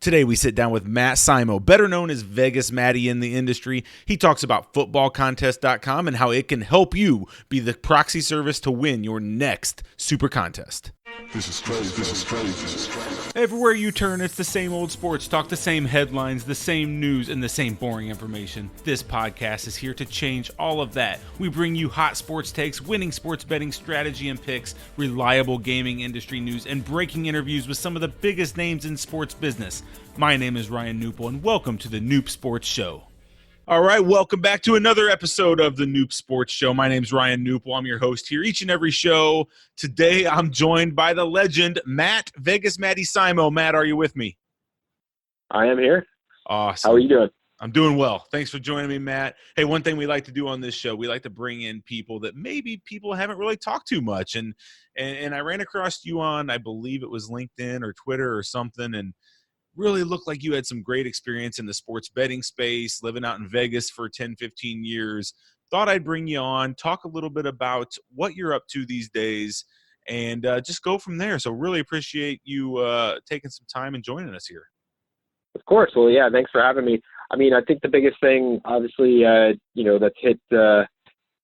Today we sit down with Matt Simo, better known as Vegas Matty in the industry. He talks about FootballContest.com and how it can help you be the proxy service to win your next super contest. This is crazy. Everywhere you turn, it's the same old sports talk, the same headlines, the same news, and the same boring information. This podcast is here to change all of that. We bring you hot sports takes, winning sports betting strategy and picks, reliable gaming industry news, and breaking interviews with some of the biggest names in sports business. My name is Ryan Newpel, and welcome to the Noop Sports Show. All right, welcome back to another episode of the Noop Sports Show. My name's Ryan Newpel. I'm your host here each and every show. Today, I'm joined by the legend, Matt, Vegas Matty Simo. Matt, are you with me? I am here. Awesome. How are you doing? I'm doing well. Thanks for joining me, Matt. Hey, one thing we like to do on this show, we like to bring in people that maybe people haven't really talked to much. And I ran across you on, I believe it was LinkedIn or Twitter or something, and really looked like you had some great experience in the sports betting space, living out in Vegas for 10, 15 years. Thought I'd bring you on, talk a little bit about what you're up to these days, and just go from there. So really appreciate you taking some time and joining us here. Of course. Well, yeah, thanks for having me. I mean, I think the biggest thing, obviously, that's hit the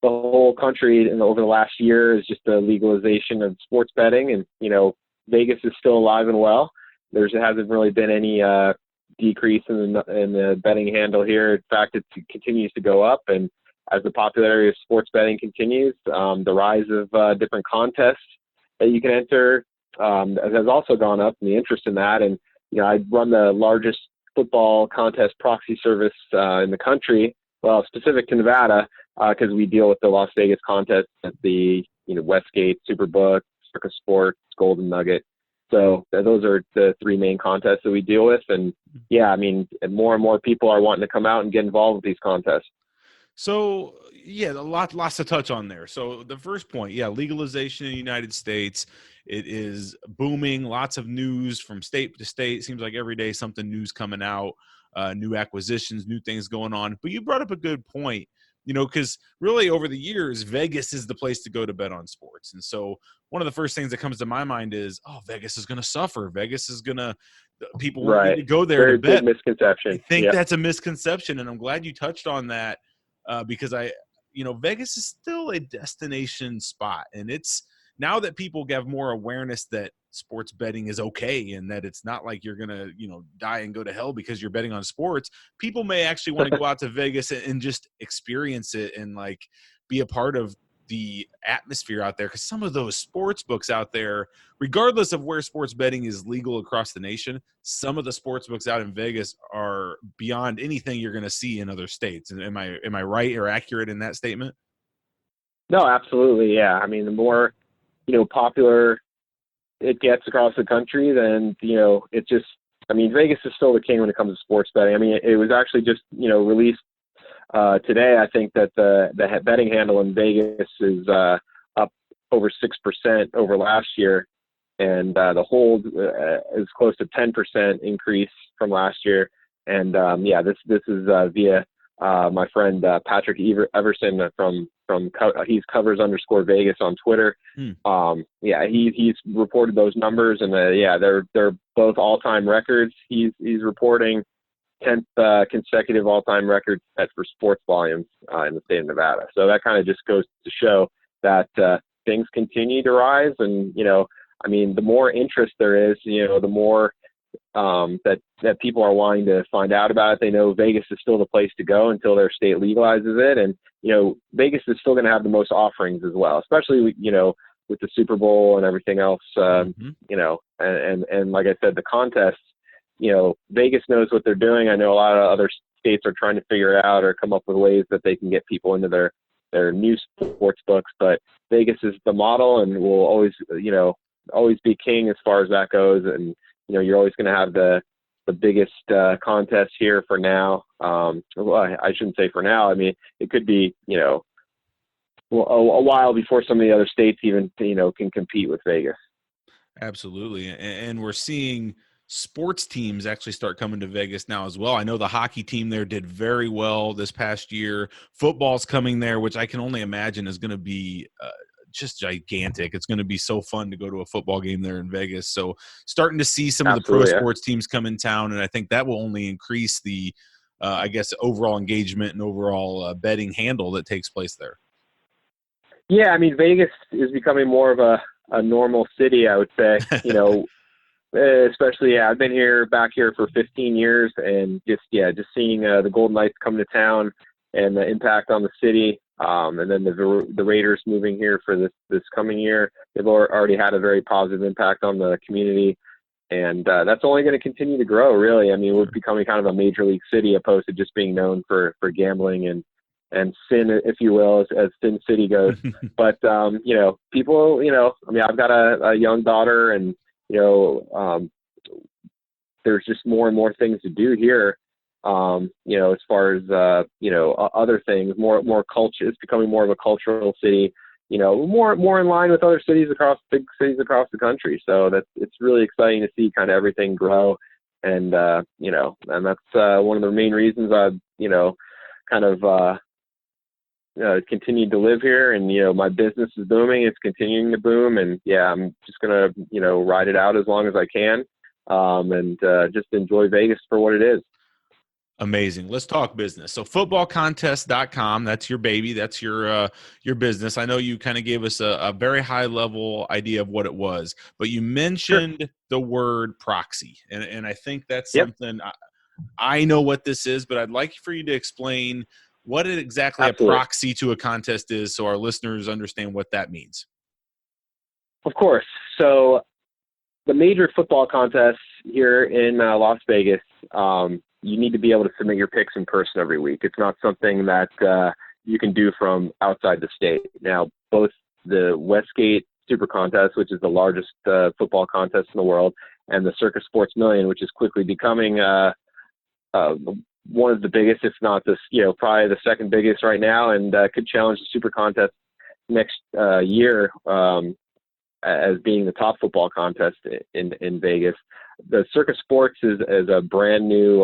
whole country over the last year is just the legalization of sports betting. And, Vegas is still alive and well. There hasn't really been any decrease in the betting handle here. In fact, it continues to go up. And as the popularity of sports betting continues, the rise of different contests that you can enter has also gone up, and the interest in that. And, I run the largest football contest proxy service in the country, well, specific to Nevada, because we deal with the Las Vegas contest at the, Westgate, Superbook, Circus Sports, Golden Nugget. So those are the three main contests that we deal with. And yeah, I mean, more and more people are wanting to come out and get involved with these contests. So yeah, lots to touch on there. So the first point, yeah, legalization in the United States, it is booming. Lots of news from state to state. Seems like every day something new's coming out, new acquisitions, new things going on. But you brought up a good point, because really over the years, Vegas is the place to go to bet on sports. And so one of the first things that comes to my mind is, Vegas is going to suffer. Vegas is going to – people won't need to go there Very to bet. Big misconception. I think that's a misconception, and I'm glad you touched on that because Vegas is still a destination spot. And it's – now that people have more awareness that sports betting is okay and that it's not like you're going to, die and go to hell because you're betting on sports, people may actually want to go out to Vegas and just experience it and like be a part of the atmosphere out there. Because some of those sports books out there, regardless of where sports betting is legal across the nation, some of the sports books out in Vegas are beyond anything you're going to see in other states. And am I right or accurate in that statement? No, absolutely. Yeah. I mean, the more, popular it gets across the country, then, it just, Vegas is still the king when it comes to sports betting. I mean, it was actually just, released today. I think that the betting handle in Vegas is up over 6% over last year. And the hold is close to 10% increase from last year. And this is via my friend Patrick Everson from he's covers_Vegas on Twitter. He's reported those numbers, and they're both all-time records. He's reporting 10th consecutive all-time record set for sports volumes in the state of Nevada. So that kind of just goes to show that things continue to rise, and the more interest there is, the more that people are wanting to find out about it. They know Vegas is still the place to go until their state legalizes it. And, Vegas is still going to have the most offerings as well, especially, with the Super Bowl and everything else, and like I said, the contests, Vegas knows what they're doing. I know a lot of other states are trying to figure out or come up with ways that they can get people into their new sports books, but Vegas is the model and will always be king as far as that goes. And, you're always going to have the biggest contest here for now. I shouldn't say for now. I mean, it could be, a while before some of the other states even, can compete with Vegas. Absolutely. And we're seeing sports teams actually start coming to Vegas now as well. I know the hockey team there did very well this past year. Football's coming there, which I can only imagine is going to be just gigantic. It's going to be so fun to go to a football game there in Vegas. So starting to see some of the pro Absolutely, yeah. sports teams come in town, and I think that will only increase the, I guess, overall engagement and overall betting handle that takes place there. Yeah, I mean, Vegas is becoming more of a normal city, I would say. Especially, I've been back here for 15 years, and just seeing the Golden Knights come to town and the impact on the city. And then the Raiders moving here for this coming year, they've already had a very positive impact on the community. And that's only going to continue to grow, really. I mean, we're becoming kind of a major league city opposed to just being known for gambling and sin, if you will, as Sin City goes. But, people, I mean, I've got a young daughter, and, there's just more and more things to do here. As far as, other things, more culture. It's becoming more of a cultural city, more in line with other big cities across the country. So it's really exciting to see kind of everything grow. And, and that's one of the main reasons I've, kind of continued to live here. And, my business is booming. It's continuing to boom. And I'm just going to, ride it out as long as I can. And just enjoy Vegas for what it is. Amazing. Let's talk business. So FootballContest.com, that's your baby. That's your business. I know you kind of gave us a very high level idea of what it was, but you mentioned the word proxy. And I think that's something I know what this is, but I'd like for you to explain what exactly Absolutely. a proxy to a contest is so our listeners understand what that means. Of course. So the major football contests here in Las Vegas, you need to be able to submit your picks in person every week. It's not something that you can do from outside the state. Now, both the Westgate Super Contest, which is the largest football contest in the world, and the Circus Sports Million, which is quickly becoming one of the biggest, if not probably the second biggest right now, and could challenge the Super Contest next year as being the top football contest in Vegas. The Circus Sports is a brand new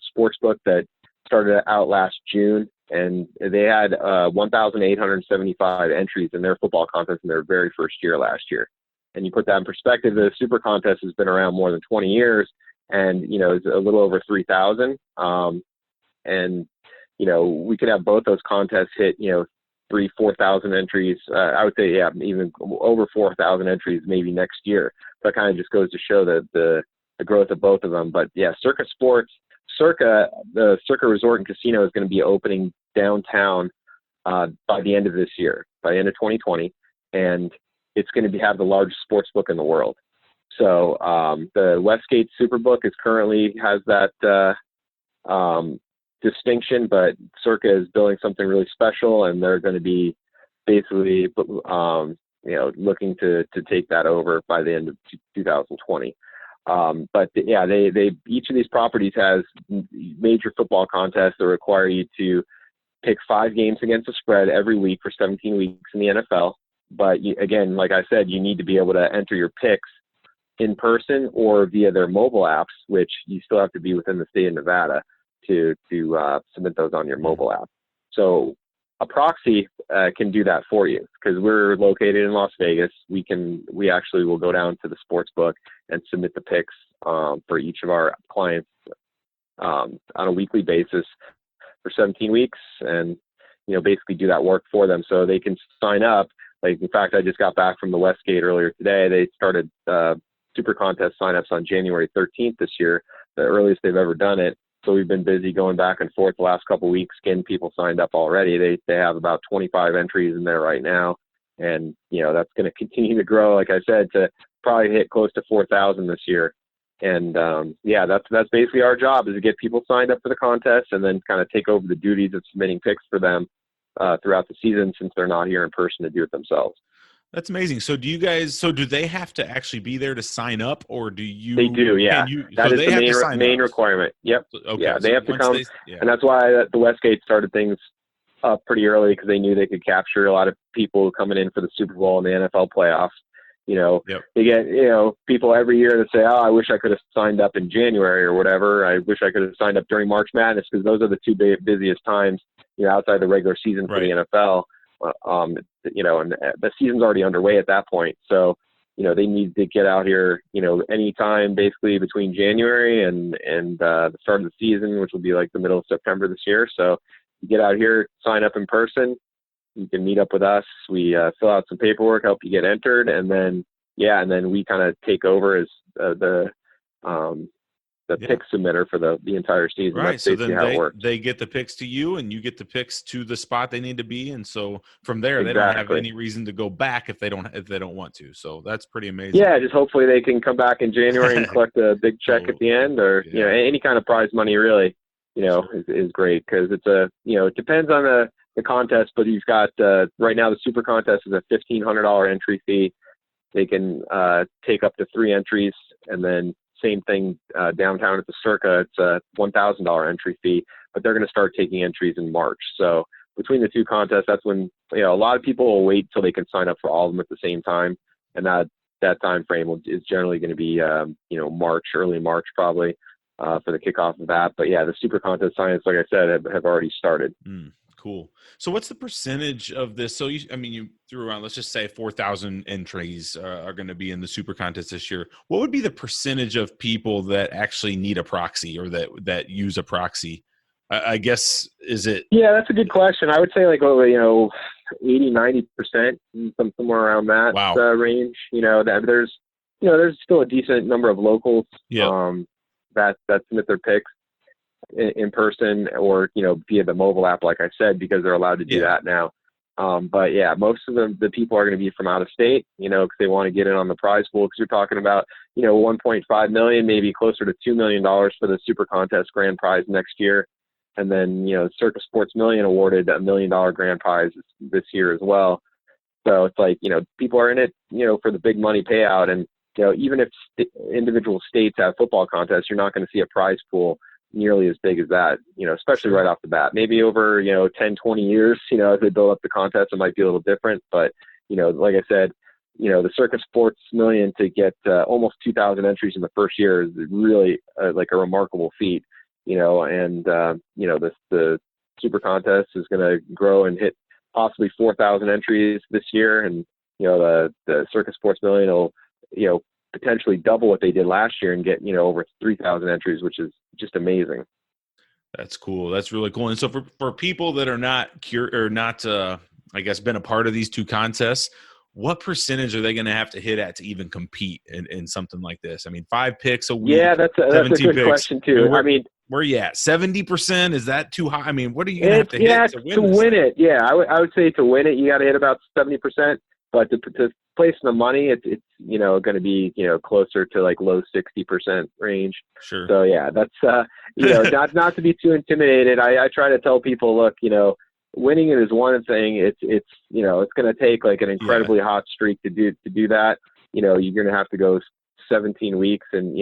sports book that started out last June, and they had 1,875 entries in their football contest in their very first year last year. And you put that in perspective, the Super Contest has been around more than 20 years, and it's a little over 3,000. And we could have both those contests hit 3,000-4,000 entries. I would say even over 4,000 entries maybe next year. That kind of just goes to show that the growth of both of them. But Circa Sports, the Circa Resort and Casino is going to be opening downtown by the end of this year, by the end of 2020, and it's going to have the largest sports book in the world. So the Westgate Superbook currently has that distinction, but Circa is building something really special, and they're going to be basically looking to take that over by the end of 2020. But they each of these properties has major football contests that require you to pick 5 games against the spread every week for 17 weeks in the NFL. But again, like I said, you need to be able to enter your picks in person or via their mobile apps, which you still have to be within the state of Nevada to submit those on your mobile app. So a proxy can do that for you because we're located in Las Vegas. We actually will go down to the sports book and submit the picks for each of our clients on a weekly basis for 17 weeks, and basically do that work for them so they can sign up. Like, in fact, I just got back from the Westgate earlier today. They started Super Contest signups on January 13th this year, the earliest they've ever done it. So we've been busy going back and forth the last couple of weeks, getting people signed up already. They have about 25 entries in there right now. And, that's going to continue to grow, like I said, to probably hit close to 4,000 this year. And, that's basically our job, is to get people signed up for the contest and then kind of take over the duties of submitting picks for them throughout the season, since they're not here in person to do it themselves. That's amazing. So do they have to actually be there to sign up, or do you? They do, yeah. That is the main requirement. Yep. Okay. Yeah, they have to come. And that's why the Westgate started things up pretty early, because they knew they could capture a lot of people coming in for the Super Bowl and the NFL playoffs. They get, people every year that say, oh, I wish I could have signed up in January or whatever. I wish I could have signed up during March Madness, because those are the two busiest times, outside the regular season for the NFL. And the season's already underway at that point. So, they need to get out here, anytime basically between January and the start of the season, which will be like the middle of September this year. So you get out here, sign up in person. You can meet up with us. We fill out some paperwork, help you get entered, and then we kind of take over as the pick submitter for the entire season. Right. That's So basically then how it works. they get the picks to you, and you get the picks to the spot they need to be. And so from there, they don't have Exactly. any reason to go back if they don't want to. So that's pretty amazing. Yeah, just hopefully they can come back in January and collect a big check at the end, or any kind of prize money really, is great, because it's it depends on the contest, but you've got right now the super contest is a $1,500 entry fee. They can take up to 3 entries, and then same thing downtown at the Circa. It's a $1,000 entry fee, but they're going to start taking entries in March. So between the two contests, that's when a lot of people will wait till they can sign up for all of them at the same time, and that time frame is generally going to be March, early March probably for the kickoff of that. But yeah, the super contest signups, like I said, have already started. Cool. So what's the percentage of this? So you threw around, let's just say 4,000 entries are going to be in the super contest this year. What would be the percentage of people that actually need a proxy or that use a proxy? I guess, is it? Yeah, that's a good question. I would say 80, 90%, somewhere around that range. There's still a decent number of locals that submit their picks in person or via the mobile app, like I said, because they're allowed to do that now. But yeah, most of the people are going to be from out of state, because they want to get in on the prize pool, because you're talking about 1.5 million, maybe closer to $2 million for the super contest grand prize next year. And then Circa Sports Million awarded $1 million grand prize this year as well. So it's like people are in it for the big money payout. And even if individual states have football contests, you're not going to see a prize pool nearly as big as that, especially right off the bat. Maybe over 10, 20 years, as they build up the contest, it might be a little different. But like I said, the Circa Sports Million to get almost 2,000 entries in the first year is really like a remarkable feat. The super contest is going to grow and hit possibly 4,000 entries this year, and the Circa Sports Million will potentially double what they did last year and get over 3,000 entries, which is just amazing. That's cool. That's really cool. And so for people that are not I guess been a part of these two contests, what percentage are they going to have to hit at to even compete in something like this? I mean, 5 picks a week. Yeah, that's a good picks. question too. Where are you at? 70%? Is that too high? I mean, what are you going to have to hit to win it? Yeah, I would say to win it, you got to hit about 70%. But to place the money, it's going to be closer to like low 60% range. Sure. So yeah, that's not to be too intimidated. I try to tell people, look, winning it is one thing. It's going to take like an incredibly hot streak to do that. You're going to have to go 17 weeks and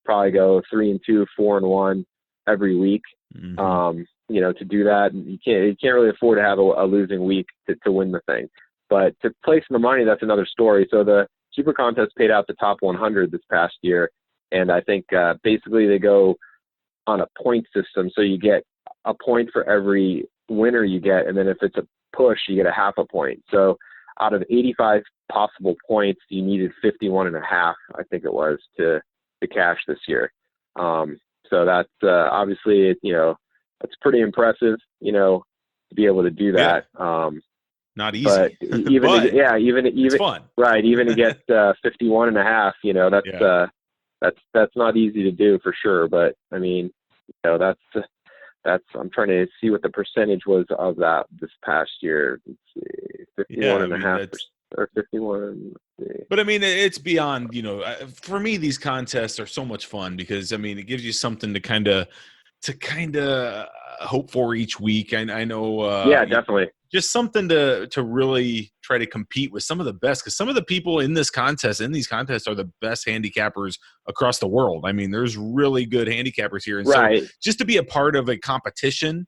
probably go 3-2, 4-1 every week. Mm-hmm. To do that, you can't really afford to have a losing week to win the thing. But to place the money, that's another story. So the super contest paid out the top 100 this past year, and I think basically they go on a point system. So you get a point for every winner you get, and then if it's a push, you get a half a point. So out of 85 possible points, you needed 51.5, I think it was, to cash this year. So that's obviously that's pretty impressive, to be able to do that. Not easy, but even it's fun, right? Even to get 51.5, that's not easy to do for sure. But I mean, that's I'm trying to see what the percentage was of that this past year. Let's see, 51.5% or 51. But I mean, it's beyond. For me, these contests are so much fun because it gives you something to kind of hope for each week. I know. Definitely. Just something to really try to compete with some of the best, because some of the people in these contests are the best handicappers across the world. I mean, there's really good handicappers here. And so just to be a part of a competition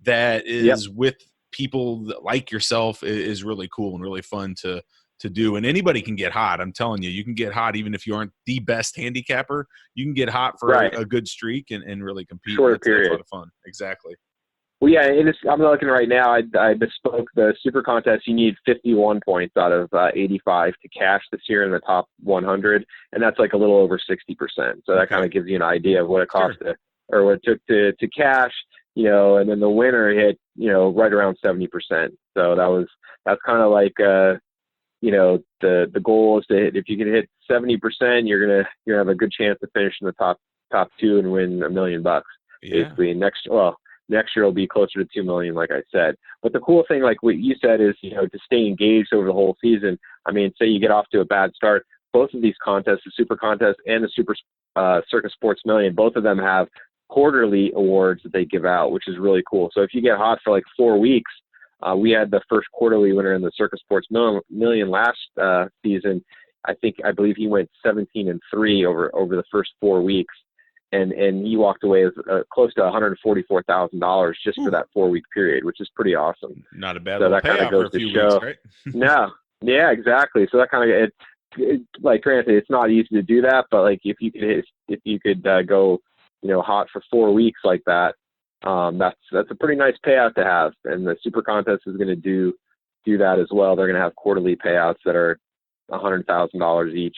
that is with people like yourself is really cool and really fun to do. And anybody can get hot. I'm telling you, you can get hot even if you aren't the best handicapper. You can get hot for a good streak and really compete. Short period. That's a lot of fun. Exactly. Well, yeah, I'm looking right now. I bespoke the Super Contest. You need 51 points out of 85 to cash this year in the top 100, and that's like a little over 60%. So that kind of gives you an idea of what it cost or what it took to cash, and then the winner hit, right around 70%. So that's kind of like, the goal is to hit, if you can hit 70%, you're going to have a good chance to finish in the top two and win $1 million basically. Next year will be closer to 2 million, like I said. But the cool thing, like what you said, is, to stay engaged over the whole season. I mean, say you get off to a bad start, both of these contests, the Super Contest and the Super Circus Sports Million, both of them have quarterly awards that they give out, which is really cool. So if you get hot for like 4 weeks, we had the first quarterly winner in the Circus Sports Million last season. I believe he went 17-3 over the first 4 weeks. And he walked away with close to $144,000 just for that 4-week period, which is pretty awesome. Not a bad so little that kind payout of goes for a few to show. weeks, right? No, yeah, exactly. So that kind of like, granted, it's not easy to do that, but like if you could go, hot for 4 weeks like that, that's a pretty nice payout to have. And the Super Contest is going to do that as well. They're going to have quarterly payouts that are $100,000 each.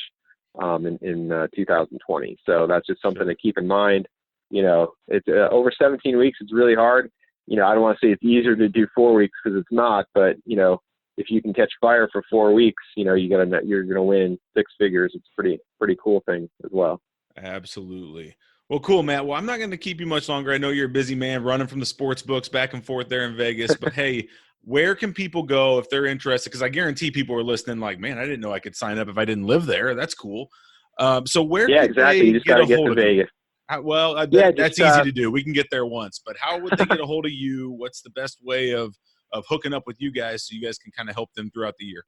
In 2020. So that's just something to keep in mind. It's over 17 weeks. It's really hard. I don't want to say it's easier to do 4 weeks because it's not, but if you can catch fire for 4 weeks, you're going to win 6 figures. It's pretty cool thing as well. Absolutely. Well, cool, Matt. Well, I'm not going to keep you much longer. I know you're a busy man running from the sports books back and forth there in Vegas, but hey, where can people go if they're interested? Because I guarantee people are listening like, man, I didn't know I could sign up if I didn't live there. That's cool. So where could exactly. they You just get a get hold to of Vegas. you? That's easy to do. We can get there once. But how would they get a hold of you? What's the best way of hooking up with you guys so you guys can kind of help them throughout the year?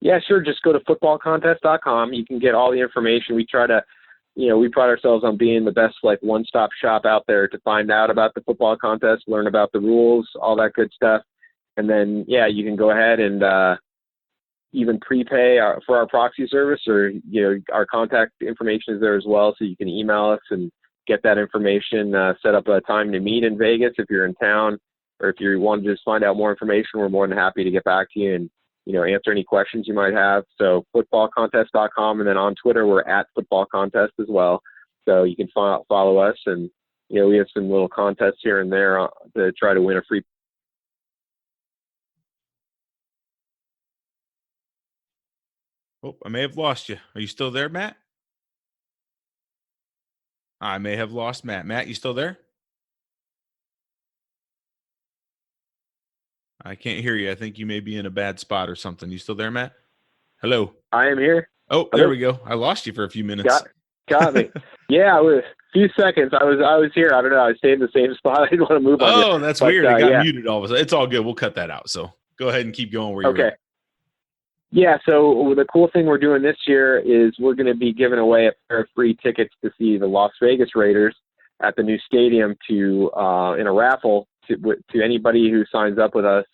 Yeah, sure. Just go to FootballContest.com. You can get all the information. We try to we pride ourselves on being the best, like, one-stop shop out there to find out about the football contest, learn about the rules, all that good stuff. And then, you can go ahead and even prepay for our proxy service, or, our contact information is there as well. So you can email us and get that information, set up a time to meet in Vegas if you're in town, or if you want to just find out more information, we're more than happy to get back to you and, answer any questions you might have. So footballcontest.com, and then on Twitter, we're at FootballContest as well. So you can follow us, and, we have some little contests here and there to try to win a free. Oh, I may have lost you. Are you still there, Matt? I may have lost Matt. Matt, you still there? I can't hear you. I think you may be in a bad spot or something. You still there, Matt? Hello. I am here. Oh, there we go. I lost you for a few minutes. Got me. Yeah, it was a few seconds. I was here. I don't know. I stayed in the same spot. I didn't want to move on you. Oh, that's weird. It got muted all of a sudden. It's all good. We'll cut that out. So go ahead and keep going where you're at. Yeah, so the cool thing we're doing this year is we're going to be giving away a pair of free tickets to see the Las Vegas Raiders at the new stadium in a raffle to anybody who signs up with us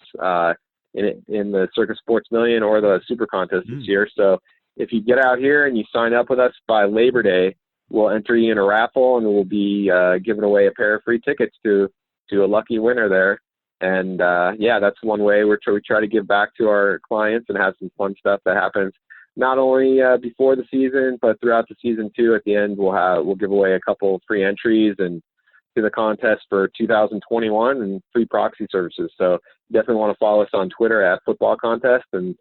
in the Circus Sports Million or the Super Contest this year. So if you get out here and you sign up with us by Labor Day, we'll enter you in a raffle, and we'll be giving away a pair of free tickets to a lucky winner there. And that's one way we try to give back to our clients and have some fun stuff that happens not only before the season, but throughout the season too. At the end, we'll give away a couple free entries and to the contest for 2021 and free proxy services. So definitely want to follow us on Twitter at FootballContest. And,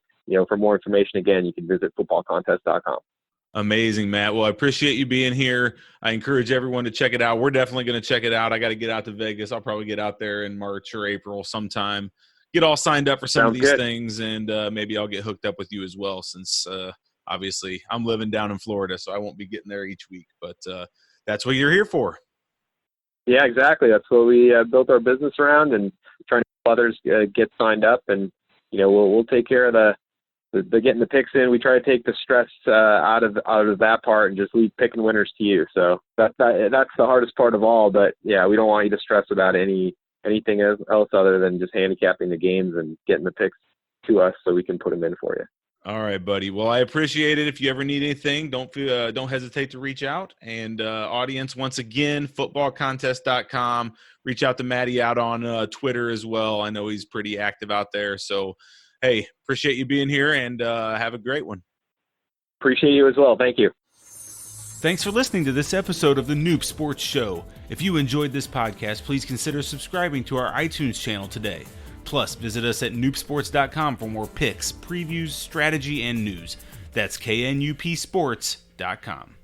for more information, again, you can visit FootballContest.com. Amazing, Matt. Well, I appreciate you being here. I encourage everyone to check it out. We're definitely going to check it out. I got to get out to Vegas. I'll probably get out there in March or April sometime, get all signed up for some of these things, and maybe I'll get hooked up with you as well, since obviously I'm living down in Florida, so I won't be getting there each week. But that's what you're here for. Yeah, exactly. That's what we built our business around, and trying to help others get signed up. And, we'll take care of the getting the picks in. We try to take the stress out of that part and just leave picking winners to you. So that's the hardest part of all. But yeah, we don't want you to stress about anything else other than just handicapping the games and getting the picks to us so we can put them in for you. All right, buddy. Well, I appreciate it. If you ever need anything, don't hesitate to reach out. And audience, once again, footballcontest.com. Reach out to Matty out on Twitter as well. I know he's pretty active out there. So, hey, appreciate you being here, and have a great one. Appreciate you as well. Thank you. Thanks for listening to this episode of the Noob Sports Show. If you enjoyed this podcast, please consider subscribing to our iTunes channel today. Plus, visit us at noobsports.com for more picks, previews, strategy, and news. That's KNUPsports.com.